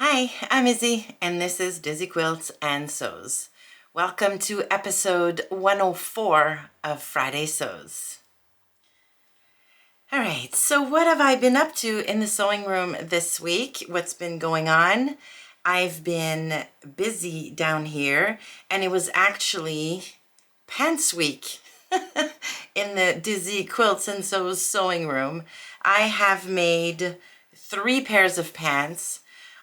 Hi, I'm Izzy, and this is Dizzy Quilts and Sews. Welcome to episode 104 of Friday Sews. All right, so what have I been up to in the sewing room this week? What's been going on? I've been busy down here, and it was actually Pants Week in the Dizzy Quilts and Sews sewing room. I have made 3 pairs of pants.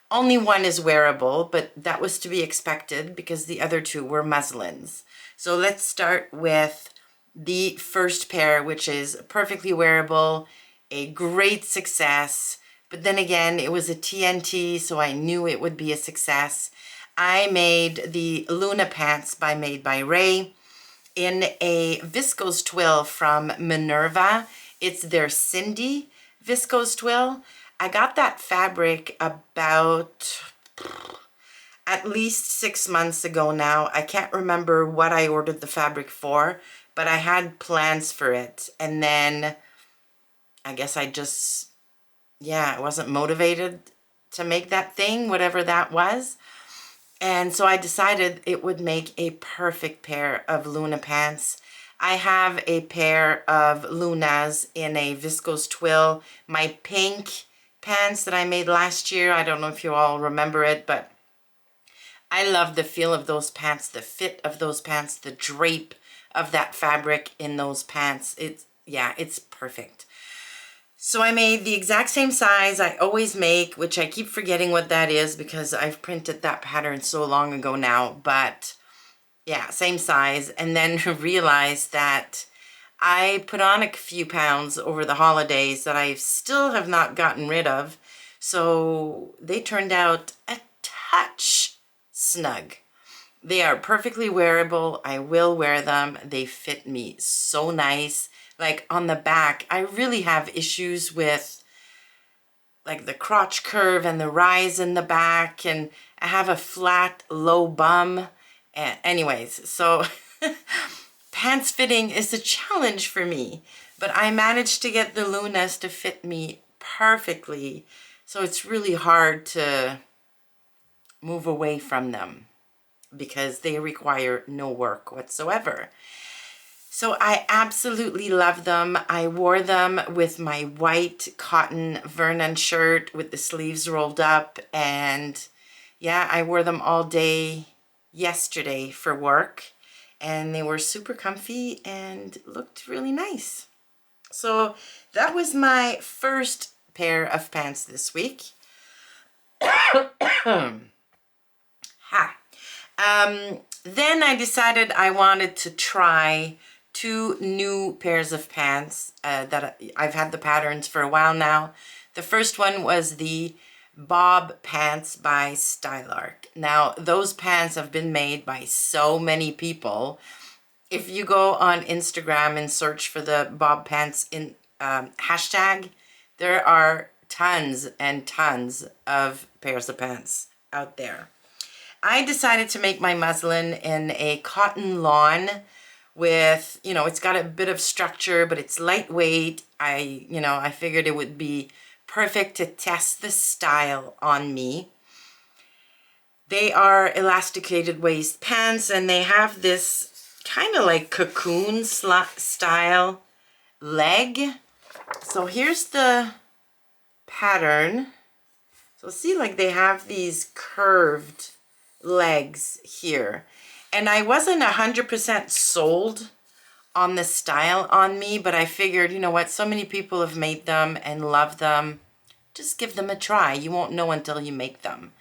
Only one is wearable, but that was to be expected because the other 2 were muslins. So let's start with the first pair, which is perfectly wearable, a great success. But then again, it was a TNT, so I knew it would be a success. I made the Luna Pants by Made by Ray in a viscose twill from Minerva. It's their Cindy viscose twill. I got that fabric about at least 6 months ago now. I can't remember what I ordered the fabric for, but I had plans for it. And then I guess I wasn't motivated to make that thing, whatever that was. And so I decided it would make a perfect pair of Luna pants. I have a pair of Lunas in a viscose twill, my pink pants that I made last year. I don't know if you all remember it, but I love the feel of those pants, the fit of those pants, the drape of that fabric in those pants. It's perfect. So I made the exact same size I always make, which I keep forgetting what that is because I've printed that pattern so long ago now, but yeah, same size. And then realized that I put on a few pounds over the holidays that I still have not gotten rid of. So they turned out a touch snug. They are perfectly wearable. I will wear them. They fit me so nice. Like on the back, I really have issues with like the crotch curve and the rise in the back, and I have a flat, low bum. Anyways, so pants fitting is a challenge for me, but I managed to get the Lunas to fit me perfectly. So it's really hard to move away from them because they require no work whatsoever. So I absolutely love them. I wore them with my white cotton Vernon shirt with the sleeves rolled up, and yeah, I wore them all day yesterday for work, and they were super comfy and looked really nice. So that was my first pair of pants this week. Then I decided I wanted to try 2 new pairs of pants that I've had the patterns for a while now. The first one was the Bob Pants by Stylark. Now, those pants have been made by so many people. If you go on Instagram and search for the Bob Pants in hashtag, there are tons and tons of pairs of pants out there. I decided to make my muslin in a cotton lawn with, it's got a bit of structure, but it's lightweight. I figured it would be perfect to test the style on me. They are elasticated waist pants, and they have this kind of like cocoon style leg. So here's the pattern. So see, like they have these curved legs here. And I wasn't 100% sold on the style on me, but I figured, you know what, so many people have made them and love them. Just give them a try. You won't know until you make them.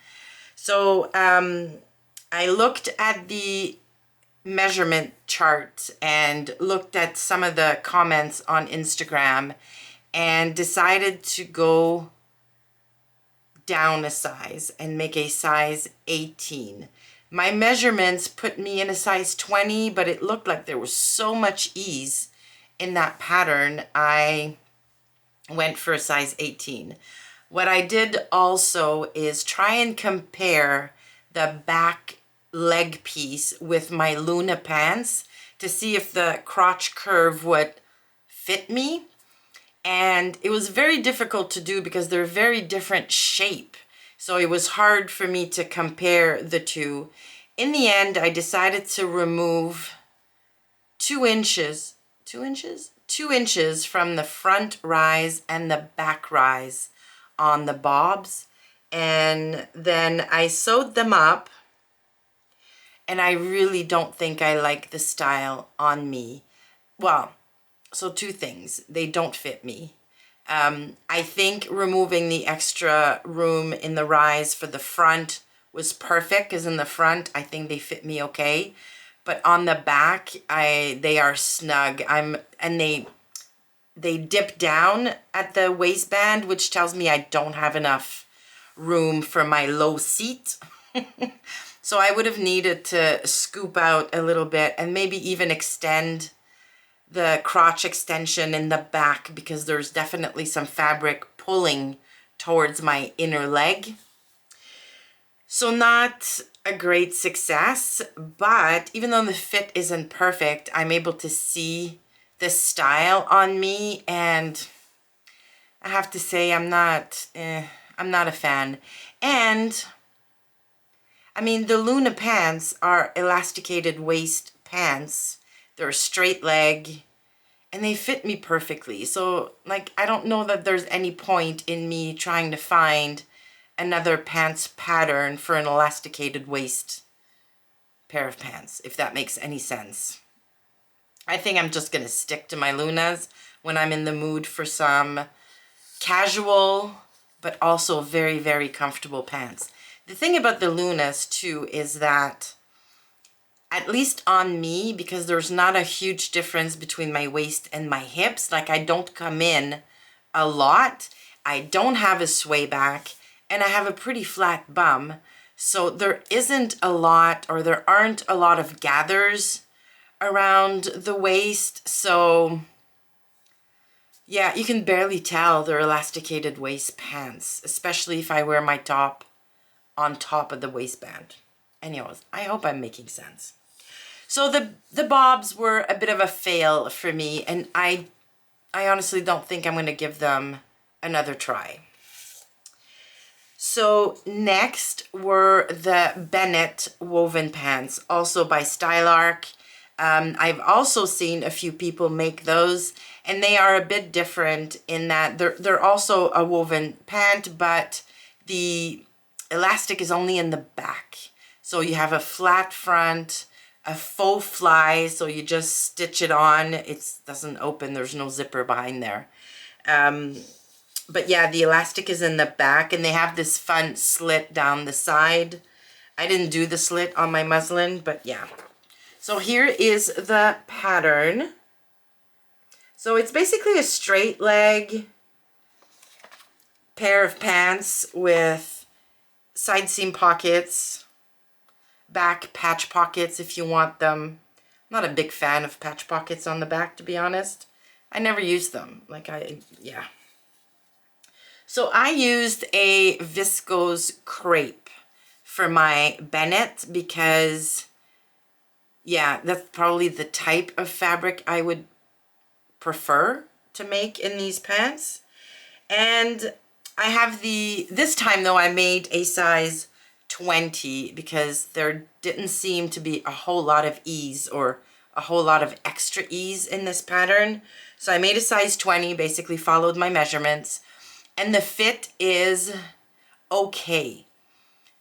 So I looked at the measurement chart and looked at some of the comments on Instagram and decided to go down a size and make a size 18. My measurements put me in a size 20, but it looked like there was so much ease in that pattern, I went for a size 18. What I did also is try and compare the back leg piece with my Luna pants to see if the crotch curve would fit me. And it was very difficult to do because they're very different shape. So it was hard for me to compare the two. In the end, I decided to remove 2 inches, 2 inches? 2 inches from the front rise and the back rise on the bobs. And then I sewed them up, and I really don't think I like the style on me. Well, so two things. They don't fit me. I think removing the extra room in the rise for the front was perfect, because in the front, I think they fit me okay. But on the back, they are snug. And they dip down at the waistband, which tells me I don't have enough room for my low seat. So I would have needed to scoop out a little bit and maybe even extend the crotch extension in the back, because there's definitely some fabric pulling towards my inner leg. So not a great success, but even though the fit isn't perfect, I'm able to see the style on me, and I have to say I'm not a fan. And I mean, the Luna pants are elasticated waist pants. They're a straight leg, and they fit me perfectly. So, like, I don't know that there's any point in me trying to find another pants pattern for an elasticated waist pair of pants, if that makes any sense. I think I'm just gonna stick to my Lunas when I'm in the mood for some casual, but also very, very comfortable pants. The thing about the Lunas too is that, at least on me, because there's not a huge difference between my waist and my hips, like I don't come in a lot, I don't have a sway back, and I have a pretty flat bum. So there isn't a lot, or there aren't a lot of gathers around the waist. So yeah, you can barely tell they're elasticated waist pants, especially if I wear my top on top of the waistband. Anyways, I hope I'm making sense. So the bobs were a bit of a fail for me, and I honestly don't think I'm going to give them another try. So next were the Bennett woven pants, also by Stylark. I've also seen a few people make those, and they are a bit different in that they're also a woven pant, but the elastic is only in the back. So you have a flat front, a faux fly, so you just stitch it on. It doesn't open, there's no zipper behind there. But yeah, the elastic is in the back, and they have this fun slit down the side. I didn't do the slit on my muslin, but yeah. So here is the pattern. So it's basically a straight leg pair of pants with side seam pockets, back patch pockets if you want them. I'm not a big fan of patch pockets on the back, to be honest. I never use them. Yeah. So I used a viscose crepe for my Bennett because, yeah, that's probably the type of fabric I would prefer to make in these pants. And I have this time though, I made a size 20 because there didn't seem to be a whole lot of ease or a whole lot of extra ease in this pattern. So I made a size 20, basically followed my measurements, and the fit is okay.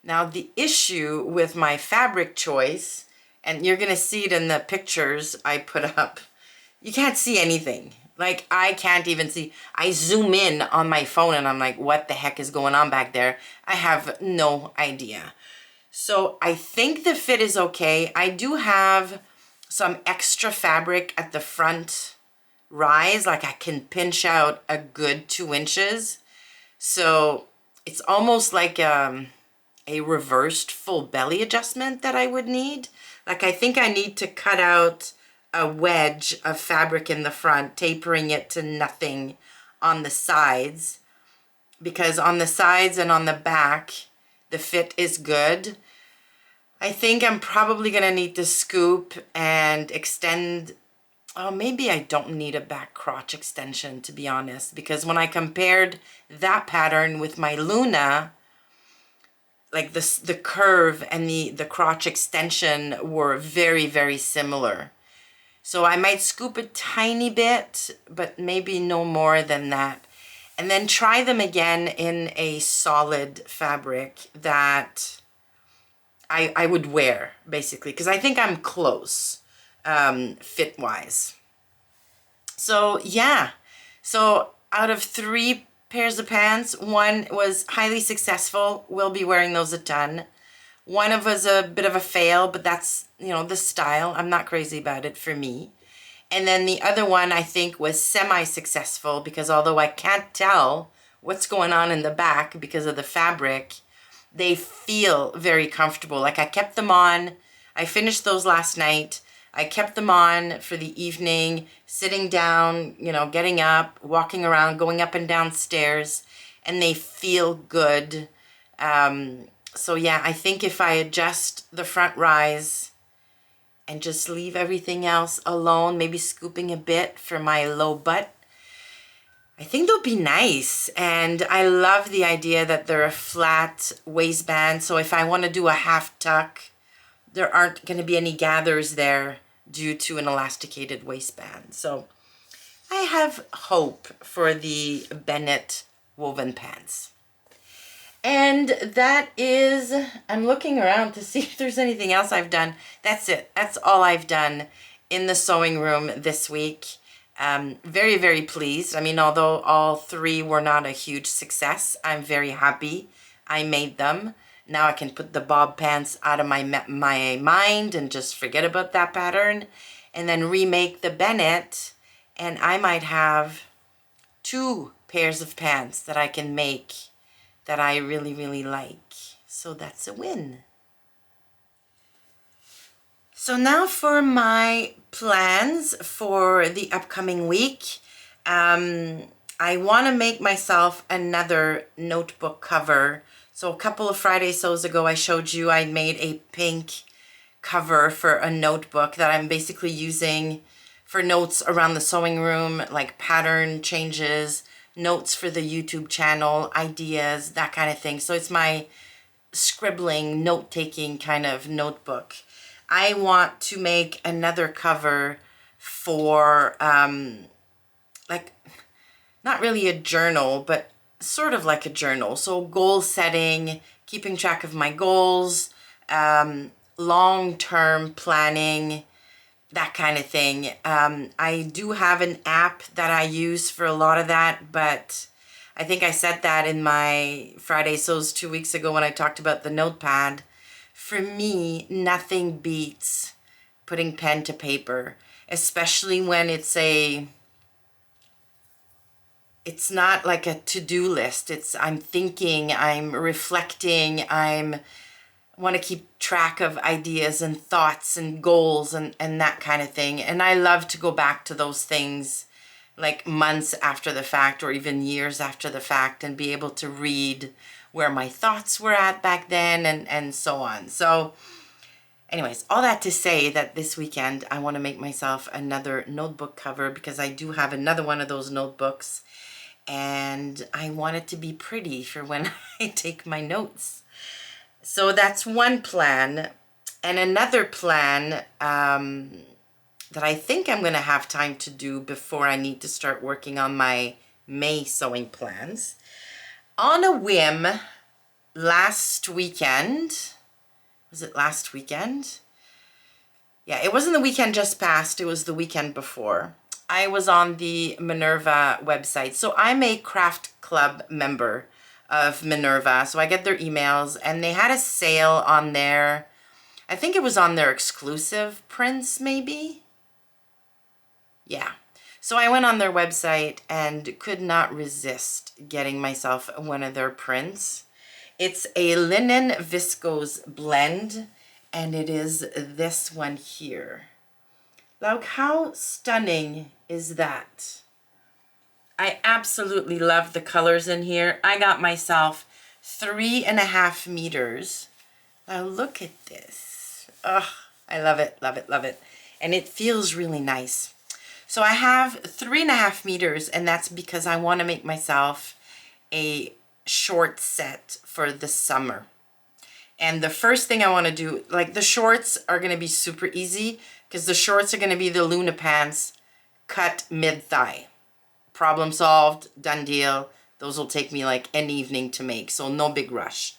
Now the issue with my fabric choice, and you're gonna see it in the pictures I put up, you can't see anything. Like, I can't even see. I zoom in on my phone and I'm like, what the heck is going on back there? I have no idea. So I think the fit is okay. I do have some extra fabric at the front rise. Like, I can pinch out a good 2 inches. So it's almost like a reversed full belly adjustment that I would need. Like, I think I need to cut out a wedge of fabric in the front, tapering it to nothing on the sides, because on the sides and on the back, the fit is good. I think I'm probably gonna need to scoop and extend. Oh, maybe I don't need a back crotch extension, to be honest, because when I compared that pattern with my Luna, like the curve and the crotch extension were very, very similar. So I might scoop a tiny bit, but maybe no more than that. And then try them again in a solid fabric that I would wear, basically, because I think I'm close fit-wise. So yeah, so out of 3 pairs of pants, one was highly successful. We'll be wearing those a ton. One of was a bit of a fail, but that's, you know, the style. I'm not crazy about it for me. And then the other one I think was semi-successful, because although I can't tell what's going on in the back because of the fabric, they feel very comfortable. Like I kept them on. I finished those last night. I kept them on for the evening, sitting down, you know, getting up, walking around, going up and down stairs, and they feel good. So yeah, I think if I adjust the front rise and just leave everything else alone, maybe scooping a bit for my low butt, I think they'll be nice. And I love the idea that they're a flat waistband. So if I want to do a half tuck, there aren't going to be any gathers there due to an elasticated waistband. So I have hope for the Bennett woven pants. And that is, I'm looking around to see if there's anything else I've done. That's it. That's all I've done in the sewing room this week. Very, very pleased. I mean, although all 3 were not a huge success, I'm very happy I made them. Now I can put the bob pants out of my mind and just forget about that pattern, and then remake the Bennett, and I might have 2 pairs of pants that I can make that I really, really like. So that's a win. So now for my plans for the upcoming week. I want to make myself another notebook cover. So a couple of Friday sews ago, I showed you I made a pink cover for a notebook that I'm basically using for notes around the sewing room, like pattern changes, notes for the YouTube channel, ideas, that kind of thing. So it's my scribbling, note-taking kind of notebook. I want to make another cover for, like, not really a journal, but sort of like a journal. So goal setting, keeping track of my goals, long-term planning, that kind of thing. I do have an app that I use for a lot of that, but I think I said that in my Friday Sews 2 weeks ago when I talked about the notepad. For me, nothing beats putting pen to paper, especially when it's not like a to-do list. I'm thinking, I'm reflecting, want to keep track of ideas and thoughts and goals and that kind of thing. And I love to go back to those things like months after the fact or even years after the fact and be able to read where my thoughts were at back then and so on. So anyways, all that to say that this weekend I want to make myself another notebook cover because I do have another one of those notebooks and I want it to be pretty for when I take my notes. So that's one plan. And another plan that I think I'm going to have time to do before I need to start working on my May sewing plans. On a whim, last weekend, was it last weekend? Yeah, it wasn't the weekend just past, it was the weekend before. I was on the Minerva website. So I'm a craft club member of Minerva, so I get their emails, and they had a sale on their, I think it was on their exclusive prints maybe? Yeah. So I went on their website and could not resist getting myself one of their prints. It's a linen viscose blend, and it is this one here. Look, how stunning is that? I absolutely love the colors in here. I got myself 3.5 meters. Now look at this. Oh, I love it, love it, love it. And it feels really nice. So I have 3.5 meters, and that's because I want to make myself a short set for the summer. And the first thing I want to do, like the shorts are going to be super easy because the shorts are going to be the Luna Pants cut mid-thigh. Problem solved, done deal. Those will take me like an evening to make, so no big rush.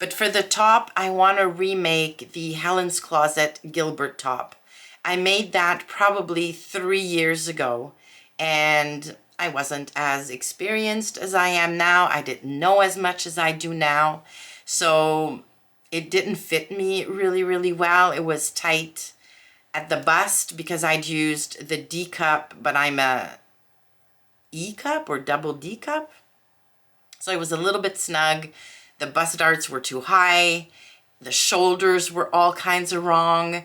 But for the top, I want to remake the Helen's Closet Gilbert top. I made that probably 3 years ago, and I wasn't as experienced as I am now. I didn't know as much as I do now. So it didn't fit me really well. It was tight at the bust because I'd used the D cup, but I'm a E cup or double D cup. So it was a little bit snug. The bust darts were too high. The shoulders were all kinds of wrong.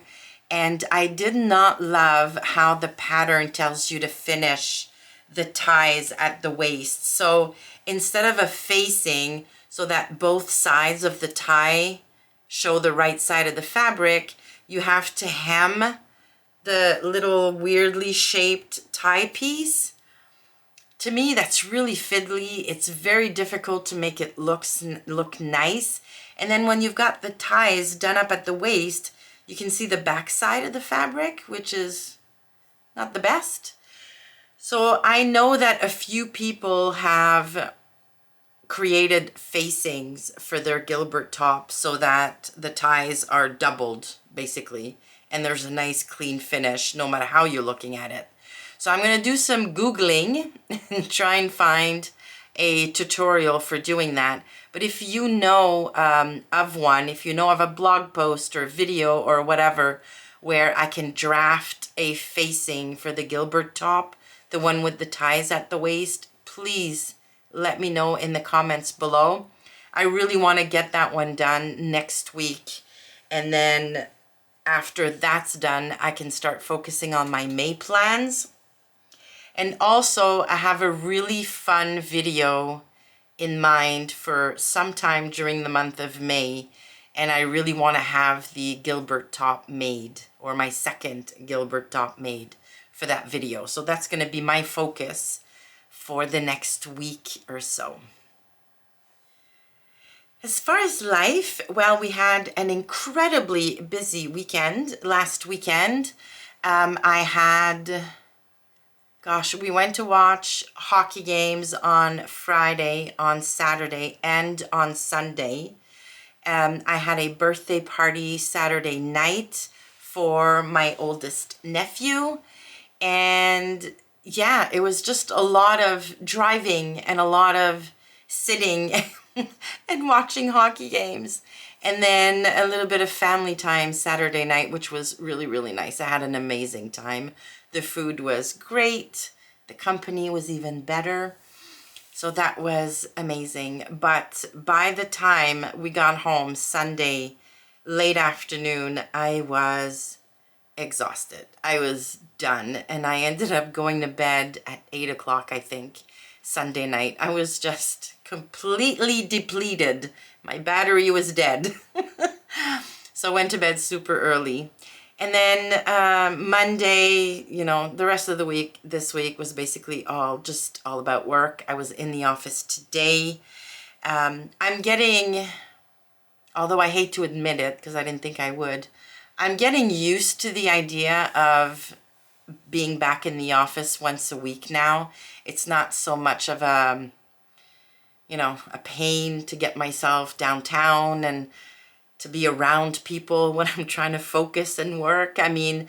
And I did not love how the pattern tells you to finish the ties at the waist. So instead of a facing so that both sides of the tie show the right side of the fabric, you have to hem the little weirdly shaped tie piece. To me, that's really fiddly. It's very difficult to make it look nice. And then when you've got the ties done up at the waist, you can see the back side of the fabric, which is not the best. So I know that a few people have created facings for their Gilbert top so that the ties are doubled, basically, and there's a nice clean finish no matter how you're looking at it. So I'm going to do some Googling and try and find a tutorial for doing that. But if you know of one, if you know of a blog post or video or whatever where I can draft a facing for the Gilbert top, the one with the ties at the waist, please let me know in the comments below. I really want to get that one done next week. And then after that's done, I can start focusing on my May plans. And also, I have a really fun video in mind for sometime during the month of May. And I really want to have the Gilbert top made, or my second Gilbert top made for that video. So that's going to be my focus for the next week or so. As far as life, well, we had an incredibly busy weekend last weekend. We went to watch hockey games on Friday, on Saturday, and on Sunday. I had a birthday party Saturday night for my oldest nephew. And yeah, it was just a lot of driving and a lot of sitting and watching hockey games. And then a little bit of family time Saturday night, which was really nice. I had an amazing time. The food was great. The company was even better. So that was amazing. But by the time we got home Sunday, late afternoon, I was exhausted. I was done. And I ended up going to bed at 8 o'clock, I think, Sunday night. I was just completely depleted. My battery was dead. So I went to bed super early. And then Monday, the rest of the week, this week was basically all about work. I was in the office today. I'm getting, although I hate to admit it because I didn't think I would, I'm getting used to the idea of being back in the office once a week now. It's not so much of a pain to get myself downtown and to be around people when I'm trying to focus and work. I mean,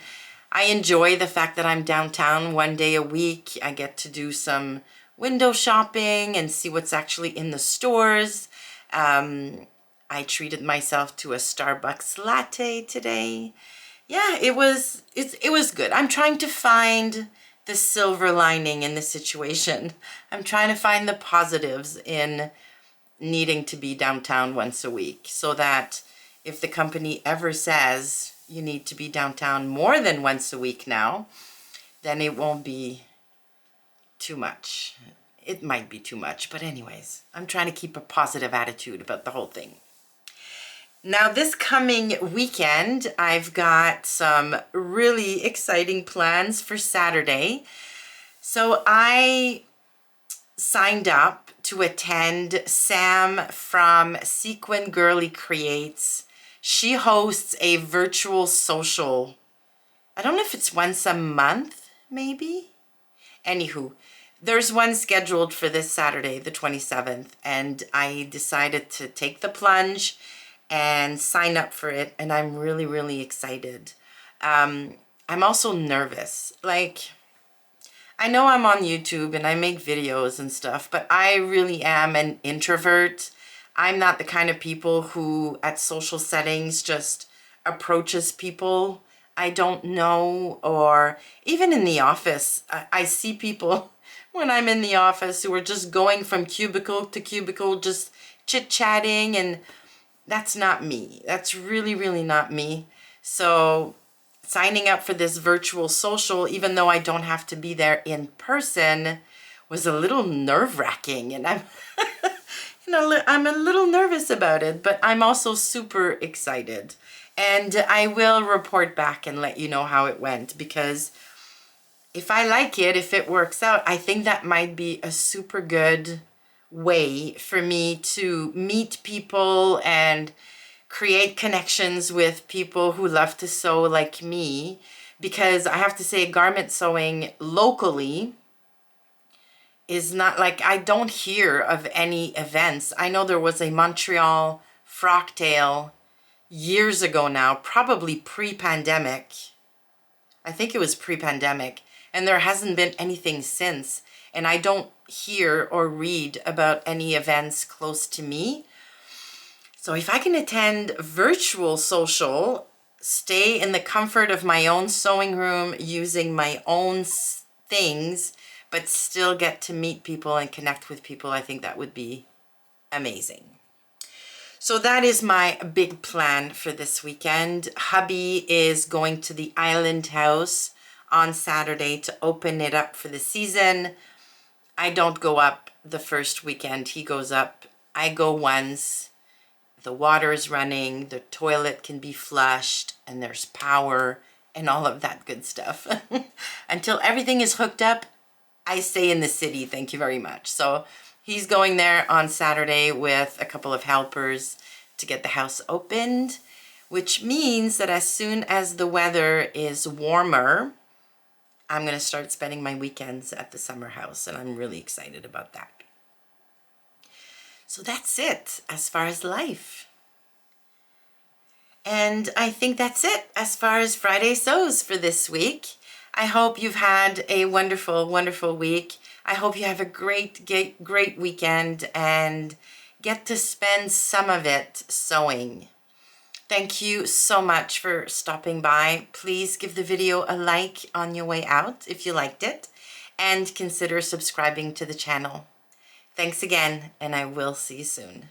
I enjoy the fact that I'm downtown one day a week. I get to do some window shopping and see what's actually in the stores. I treated myself to a Starbucks latte today. Yeah, it was good. I'm trying to find the silver lining in the situation. I'm trying to find the positives in needing to be downtown once a week so that if the company ever says you need to be downtown more than once a week now, then it won't be too much. It might be too much, but anyways, I'm trying to keep a positive attitude about the whole thing. Now, this coming weekend, I've got some really exciting plans for Saturday. So I signed up to attend Sam from Sequin Girly Creates She hosts a virtual social. I don't know if it's once a month, maybe. Anywho, there's one scheduled for this Saturday, the 27th, and I decided to take the plunge and sign up for it, and I'm really, really excited. I'm also nervous. Like, I know I'm on YouTube and I make videos and stuff, but I really am an introvert. I'm not the kind of people who at social settings just approaches people I don't know, or even in the office. I see people when I'm in the office who are just going from cubicle to cubicle, just chit-chatting, and that's not me. That's really, really not me. So signing up for this virtual social, even though I don't have to be there in person, was a little nerve-wracking, and I'm I'm a little nervous about it, but I'm also super excited. And I will report back and let you know how it went, because if I like it, if it works out, I think that might be a super good way for me to meet people and create connections with people who love to sew like me. Because I have to say, garment sewing locally is not like, I don't hear of any events. I know there was a Montreal Frocktail years ago now, probably pre-pandemic. I think it was pre-pandemic, and there hasn't been anything since. And I don't hear or read about any events close to me. So if I can attend virtual social, stay in the comfort of my own sewing room using my own things, but still get to meet people and connect with people, I think that would be amazing. So that is my big plan for this weekend. Hubby is going to the Island House on Saturday to open it up for the season. I don't go up the first weekend. He goes up. I go once. The water is running, the toilet can be flushed, and there's power and all of that good stuff. Until everything is hooked up, I stay in the city, thank you very much. So he's going there on Saturday with a couple of helpers to get the house opened, which means that as soon as the weather is warmer, I'm going to start spending my weekends at the summer house, and I'm really excited about that. So that's it as far as life. And I think that's it as far as Friday Sews for this week. I hope you've had a wonderful, wonderful week. I hope you have a great weekend and get to spend some of it sewing. Thank you so much for stopping by. Please give the video a like on your way out if you liked it, and consider subscribing to the channel. Thanks again, and I will see you soon.